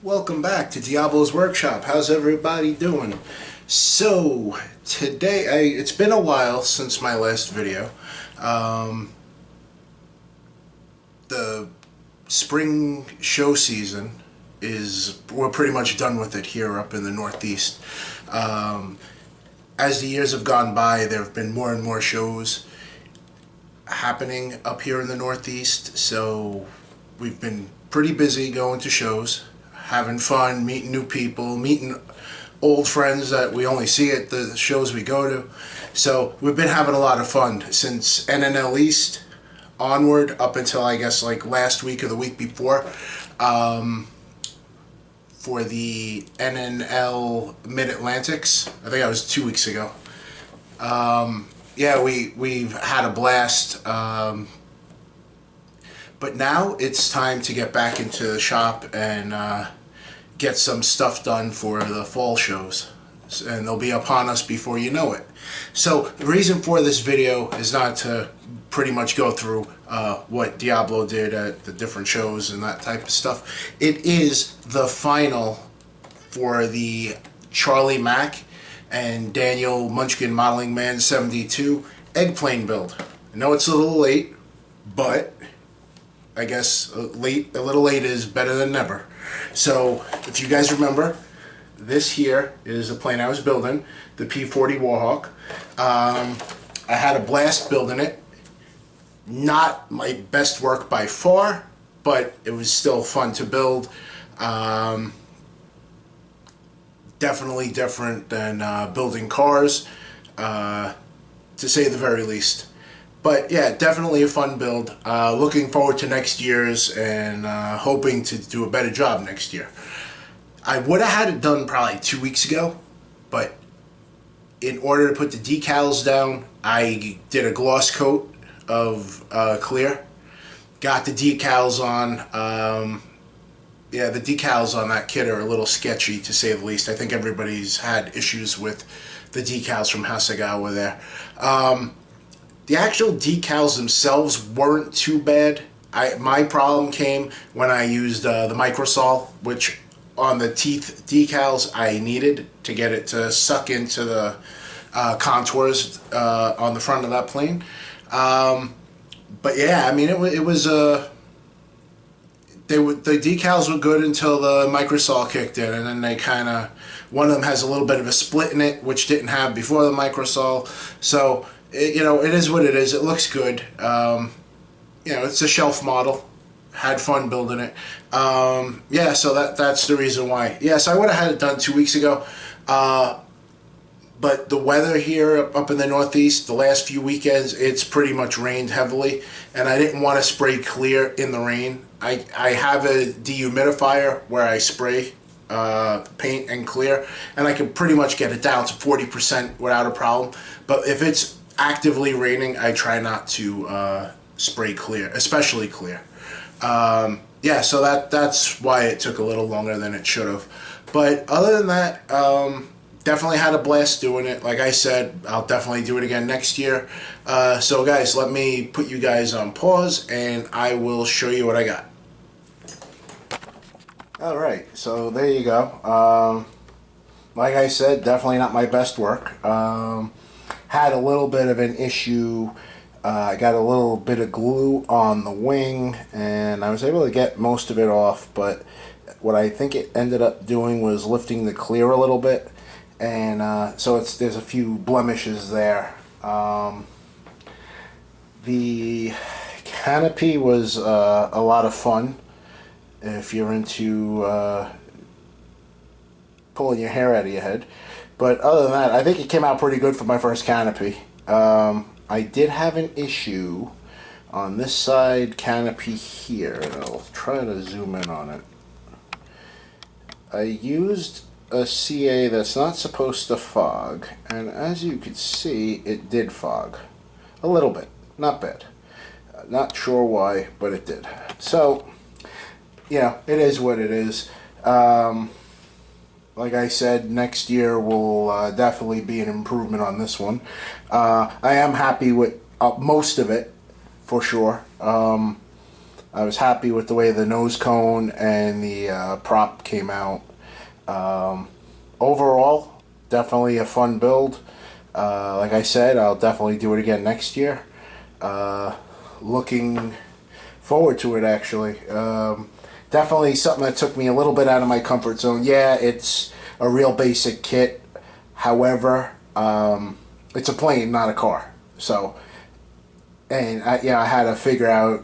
Welcome back to Diablo's Workshop. How's everybody doing? So, today, it's been a while since my last video. The spring show season we're pretty much done with it here up in the Northeast. As the years have gone by, there have been more and more shows happening up here in the Northeast, so we've been pretty busy going to shows, having fun, meeting new people, meeting old friends that we only see at the shows we go to. So we've been having a lot of fun since NNL East onward up until I guess like last week or the week before, for the NNL Mid-Atlantics. I think that was 2 weeks ago. Yeah, we've had a blast. But now it's time to get back into the shop and get some stuff done for the fall shows. And they'll be upon us before you know it. So the reason for this video is not to pretty much go through what Diablo did at the different shows and that type of stuff. It is the final for the Charlie Mack and Daniel Munchkin Modeling Man 72 Eggplane build. I know it's a little late, but I guess a little late is better than never. So if you guys remember, this here is the plane I was building, the P-40 Warhawk. I had a blast building it. Not my best work by far, but it was still fun to build. Definitely different than building cars, to say the very least. But yeah, definitely a fun build. Looking forward to next year's and hoping to do a better job next year. I would have had it done probably 2 weeks ago, but in order to put the decals down, I did a gloss coat of clear. Got the decals on. Yeah, the decals on that kit are a little sketchy, to say the least. I think everybody's had issues with the decals from Hasegawa there. The actual decals themselves weren't too bad. My problem came when I used the Microsol, which on the teeth decals I needed to get it to suck into the contours on the front of that plane. But yeah, I mean the decals were good until the Microsol kicked in, and then they kind of, one of them has a little bit of a split in it, which didn't have before the Microsol. So it is what it is. It looks good. It's a shelf model. Had fun building it. Yeah, so that's the reason why. Yes, I would have had it done 2 weeks ago. But the weather here up in the Northeast, the last few weekends, it's pretty much rained heavily, and I didn't want to spray clear in the rain. I have a dehumidifier where I spray paint and clear, and I can pretty much get it down to 40% without a problem. But if it's actively raining, I try not to spray clear, especially clear. Yeah, so that's why it took a little longer than it should have. But other than that, definitely had a blast doing it. Like I said, I'll definitely do it again next year. So guys, let me put you guys on pause and I will show you what I got. Alright, so there you go. Like I said, definitely not my best work. Had a little bit of an issue. I got a little bit of glue on the wing and I was able to get most of it off, but what I think it ended up doing was lifting the clear a little bit, and so there's a few blemishes there. The canopy was a lot of fun if you're into pulling your hair out of your head, but other than that, I think it came out pretty good for my first canopy. I did have an issue on this side canopy here, and I'll try to zoom in on it. I used a CA that's not supposed to fog, and as you can see, it did fog. A little bit, not bad. Not sure why, but it did. So, yeah, it is what it is. Like I said, next year will definitely be an improvement on this one. I am happy with most of it, for sure. I was happy with the way the nose cone and the prop came out. Overall, definitely a fun build. Like I said, I'll definitely do it again next year. Looking forward to it, actually. Definitely something that took me a little bit out of my comfort zone. Yeah, it's a real basic kit. However, it's a plane, not a car. So, and I had to figure out,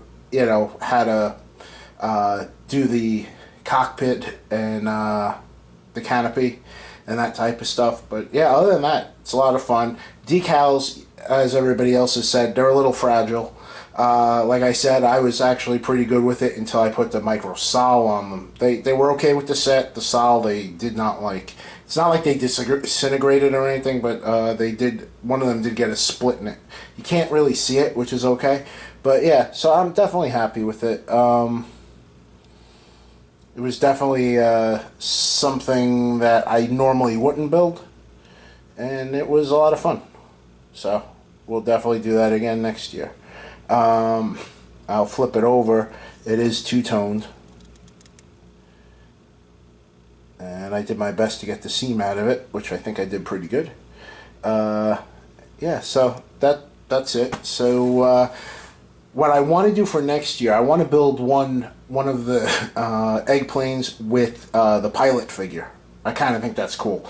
how to do the cockpit and the canopy and that type of stuff. But yeah, other than that, it's a lot of fun. Decals, as everybody else has said, they're a little fragile. Like I said, I was actually pretty good with it until I put the micro sol on them. They were okay with the set. The sol they did not like. It's not like they disintegrated or anything, but they did. One of them did get a split in it. You can't really see it, which is okay. But yeah, so I'm definitely happy with it. It was definitely something that I normally wouldn't build, and it was a lot of fun. So we'll definitely do that again next year. I'll flip it over. It is two-toned, and I did my best to get the seam out of it, which I think I did pretty good. Yeah, so that's it. So what I want to do for next year, I want to build one of the egg planes with the pilot figure. I kind of think that's cool.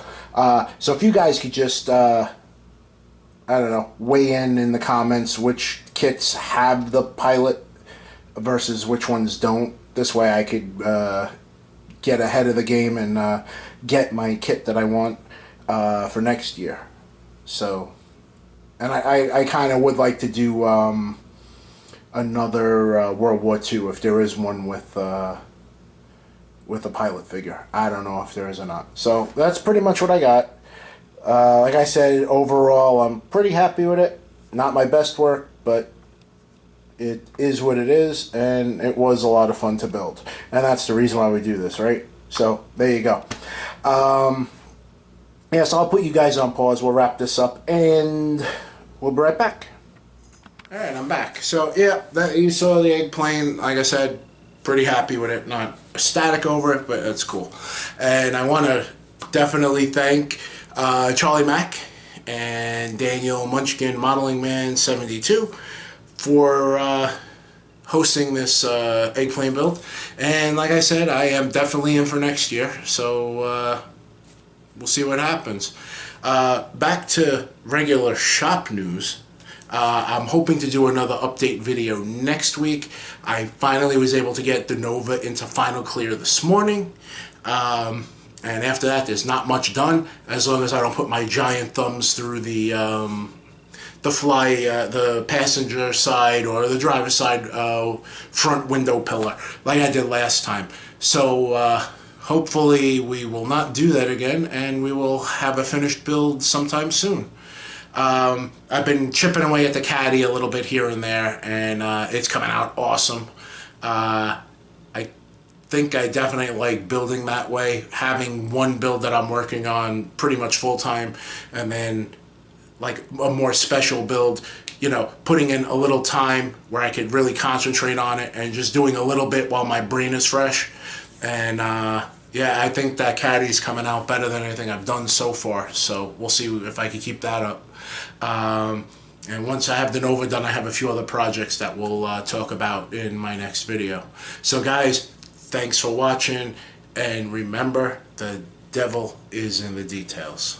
So if you guys could just I don't know, weigh in the comments which kits have the pilot versus which ones don't. This way I could get ahead of the game and get my kit that I want for next year. So, and I kind of would like to do another World War II if there is one with a pilot figure. I don't know if there is or not. So that's pretty much what I got. Like I said, overall, I'm pretty happy with it. Not my best work, but it is what it is, and it was a lot of fun to build. And that's the reason why we do this, right? So, there you go. Yeah, so I'll put you guys on pause. We'll wrap this up, and we'll be right back. Alright, I'm back. So, yeah, you saw the egg plane. Like I said, pretty happy with it. Not ecstatic over it, but it's cool. And I want to definitely thank Charlie Mack and Daniel Munchkin Modeling Man 72 for hosting this egg plane build. And like I said, I am definitely in for next year, so we'll see what happens. Back to regular shop news. I'm hoping to do another update video next week. I finally was able to get the Nova into final clear this morning. And after that, there's not much done, as long as I don't put my giant thumbs through the passenger side or the driver's side front window pillar, like I did last time. So hopefully we will not do that again, and we will have a finished build sometime soon. I've been chipping away at the caddy a little bit here and there, and it's coming out awesome. I think I definitely like building that way, having one build that I'm working on pretty much full-time, and then like a more special build, putting in a little time where I could really concentrate on it and just doing a little bit while my brain is fresh. And yeah, I think that caddy's coming out better than anything I've done so far, so we'll see if I can keep that up. And once I have the Nova done, I have a few other projects that we'll talk about in my next video. So guys, thanks for watching, and remember, the devil is in the details.